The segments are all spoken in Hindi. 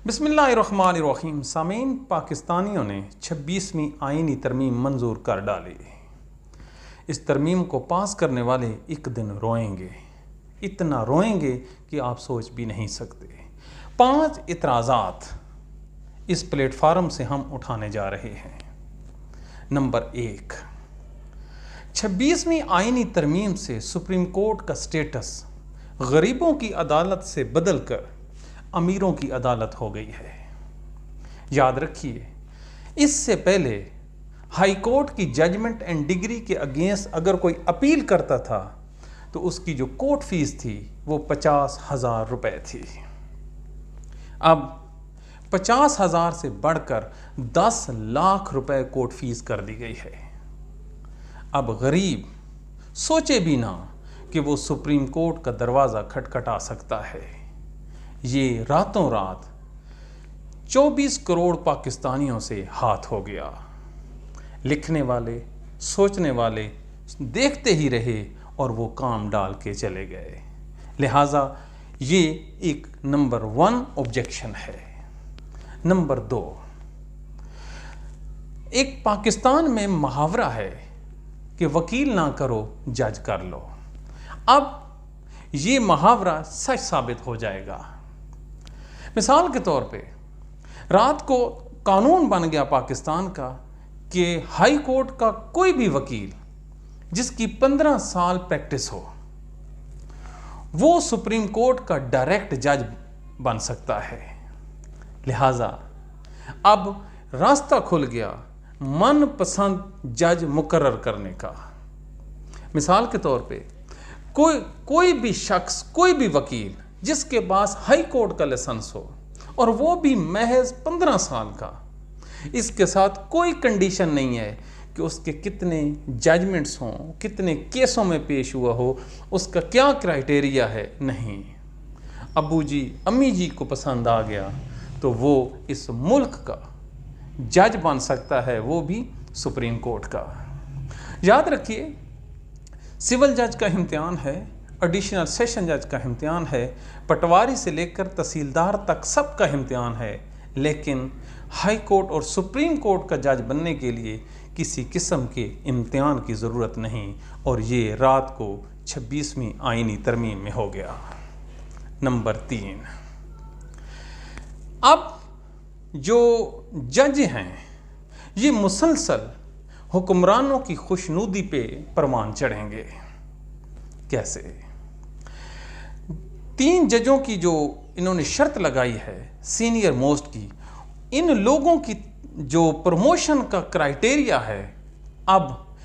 बिस्मिल्लाहिर्रहमानिर्रहीम। सामीन, पाकिस्तानियों ने 26वीं आईनी तरमीम मंजूर कर डाली। इस तरमीम को पास करने वाले एक दिन रोएंगे, इतना रोएंगे कि आप सोच भी नहीं सकते। 5 इतराज़ात इस प्लेटफार्म से हम उठाने जा रहे हैं। नंबर 1, 26वीं आईनी तरमीम से सुप्रीम कोर्ट का स्टेटस गरीबों की अदालत से बदलकर अमीरों की अदालत हो गई है। याद रखिए, इससे पहले हाई कोर्ट की जजमेंट एंड डिग्री के अगेंस्ट अगर कोई अपील करता था तो उसकी जो कोर्ट फीस थी वो 50,000 रुपये थी। अब 50,000 से बढ़कर 10 लाख रुपए कोर्ट फीस कर दी गई है। अब गरीब सोचे भी ना कि वो सुप्रीम कोर्ट का दरवाज़ा खटखटा सकता है। ये रातों रात 24 करोड़ पाकिस्तानियों से हाथ हो गया। लिखने वाले, सोचने वाले देखते ही रहे और वो काम डाल के चले गए। लिहाजा ये एक नंबर 1 ऑब्जेक्शन है। नंबर 2, एक पाकिस्तान में मुहावरा है कि वकील ना करो जज कर लो। अब ये मुहावरा सच साबित हो जाएगा। मिसाल के तौर पे रात को कानून बन गया पाकिस्तान का कि हाई कोर्ट का कोई भी वकील जिसकी 15 साल प्रैक्टिस हो वो सुप्रीम कोर्ट का डायरेक्ट जज बन सकता है। लिहाजा अब रास्ता खुल गया मनपसंद जज मुकर्रर करने का। मिसाल के तौर पे कोई भी शख्स, कोई भी वकील जिसके पास हाई कोर्ट का लाइसेंस हो और वो भी महज 15 साल का, इसके साथ कोई कंडीशन नहीं है कि उसके कितने जजमेंट्स हों, कितने केसों में पेश हुआ हो, उसका क्या क्राइटेरिया है। नहीं, अबू जी अम्मी जी को पसंद आ गया तो वो इस मुल्क का जज बन सकता है, वो भी सुप्रीम कोर्ट का। याद रखिए, सिविल जज का इम्तिहान है, एडिशनल सेशन जज का इम्तिहान है, पटवारी से लेकर तहसीलदार तक सबका इम्तिहान है, लेकिन हाई कोर्ट और सुप्रीम कोर्ट का जज बनने के लिए किसी किस्म के इम्तिहान की ज़रूरत नहीं। और ये रात को 26वीं आईनी तरमीम में हो गया। नंबर 3, अब जो जज हैं ये मुसलसल हुक्मरानों की खुशनुदी पे परवान चढ़ेंगे। कैसे? 3 जजों की जो इन्होंने शर्त लगाई है सीनियर मोस्ट की, इन लोगों की जो प्रमोशन का क्राइटेरिया है अब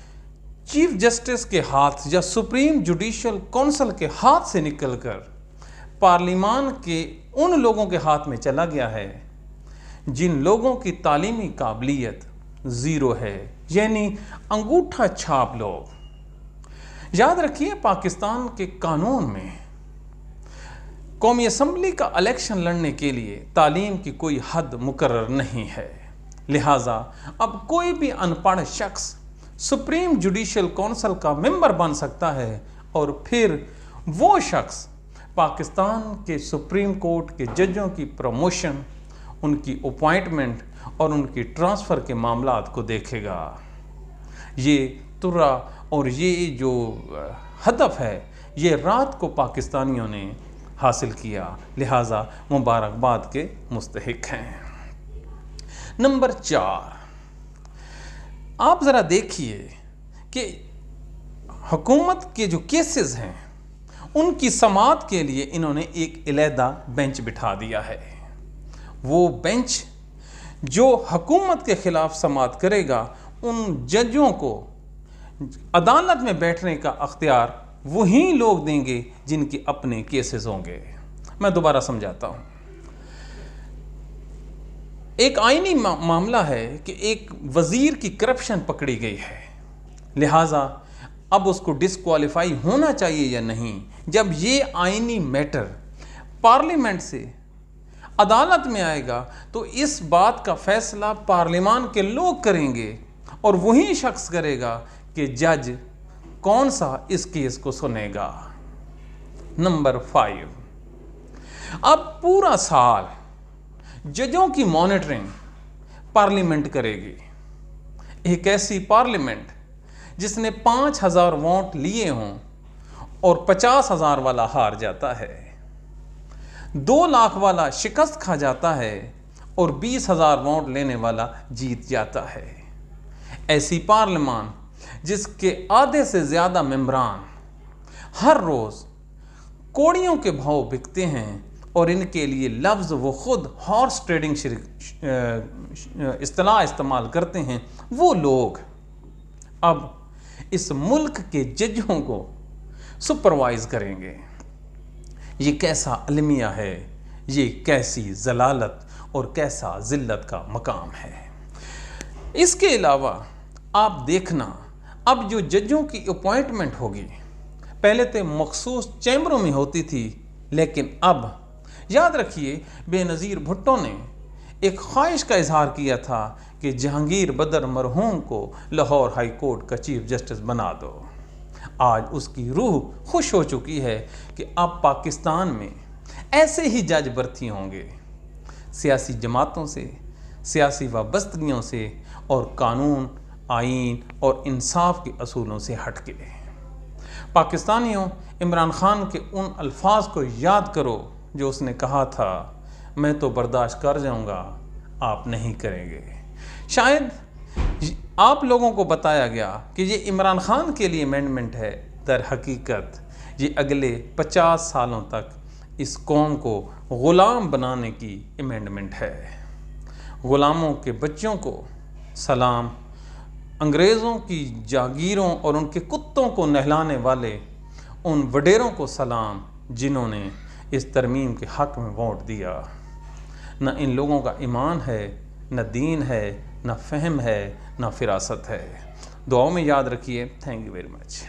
चीफ जस्टिस के हाथ या सुप्रीम जुडिशल काउंसिल के हाथ से निकलकर पार्लिमान के उन लोगों के हाथ में चला गया है जिन लोगों की तालीमी काबिलियत 0 है, यानी अंगूठा छाप लोग। याद रखिए, पाकिस्तान के कानून में कौमी असम्बली का इलेक्शन लड़ने के लिए तालीम की कोई हद मुकर्रर नहीं है। लिहाजा अब कोई भी अनपढ़ शख्स सुप्रीम जुडिशल काउंसिल का मेंबर बन सकता है और फिर वो शख्स पाकिस्तान के सुप्रीम कोर्ट के जजों की प्रमोशन, उनकी अपॉइंटमेंट और उनकी ट्रांसफ़र के मामलात को देखेगा। ये तुर्रा और ये जो हदफ है ये रात को पाकिस्तानियों ने हासिल किया। लिहाजा मुबारकबाद के मुस्तहिक हैं। नंबर 4, आप ज़रा देखिए कि हुकूमत के जो केसेस हैं उनकी समाअत के लिए इन्होंने एक अलहदा बेंच बिठा दिया है। वो बेंच जो हुकूमत के ख़िलाफ़ समाअत करेगा, उन जजों को अदालत में बैठने का अख्तियार वही लोग देंगे जिनके अपने केसेस होंगे। मैं दोबारा समझाता हूँ। एक आईनी मामला है कि एक वज़ीर की करप्शन पकड़ी गई है, लिहाजा अब उसको डिस्क्वालीफाई होना चाहिए या नहीं। जब ये आईनी मैटर पार्लियामेंट से अदालत में आएगा तो इस बात का फैसला पार्लियामान के लोग करेंगे और वही शख्स करेगा कि जज कौन सा इस केस को सुनेगा। नंबर 5, अब पूरा साल जजों की मॉनिटरिंग पार्लियामेंट करेगी। एक ऐसी पार्लियामेंट जिसने 5,000 वोट लिए हों और 50,000 वाला हार जाता है, 2 लाख वाला शिकस्त खा जाता है और 20,000 वोट लेने वाला जीत जाता है। ऐसी पार्लियामान जिसके आधे से ज़्यादा मेंबरान हर रोज़ कोड़ियों के भाव बिकते हैं और इनके लिए लफ्ज़ वो खुद हॉर्स ट्रेडिंग इस्तेलाह इस्तेमाल करते हैं, वो लोग अब इस मुल्क के जजों को सुपरवाइज करेंगे। ये कैसा अलमिया है, ये कैसी जलालत और कैसा ज़िल्लत का मकाम है। इसके अलावा आप देखना, अब जो जजों की अपॉइंटमेंट होगी, पहले तो मखसूस चैम्बरों में होती थी, लेकिन अब याद रखिए बेनज़ीर भुट्टो ने एक ख्वाहिश का इजहार किया था कि जहांगीर बदर मरहूम को लाहौर हाई कोर्ट का चीफ जस्टिस बना दो। आज उसकी रूह खुश हो चुकी है कि अब पाकिस्तान में ऐसे ही जज भर्ती होंगे, सियासी जमातों से, सियासी वाबस्तगियों से और कानून, आईन और इंसाफ के असूलों से हट के। पाकिस्तानियों, इमरान खान के उन अल्फाज को याद करो जो उसने कहा था, मैं तो बर्दाश्त कर जाऊंगा, आप नहीं करेंगे। शायद आप लोगों को बताया गया कि ये इमरान खान के लिए अमेंडमेंट है, दर हकीकत ये अगले 50 सालों तक इस कौम को ग़ुलाम बनाने की अमेंडमेंट है। ग़ुलामों के बच्चों को सलाम, अंग्रेज़ों की जागीरों और उनके कुत्तों को नहलाने वाले उन वडेरों को सलाम जिन्होंने इस तरमीम के हक़ में वोट दिया। न इन लोगों का ईमान है, न दीन है, न फ़हम है, न फ़िरासत है। दुआओं में याद रखिए। Thank you very much.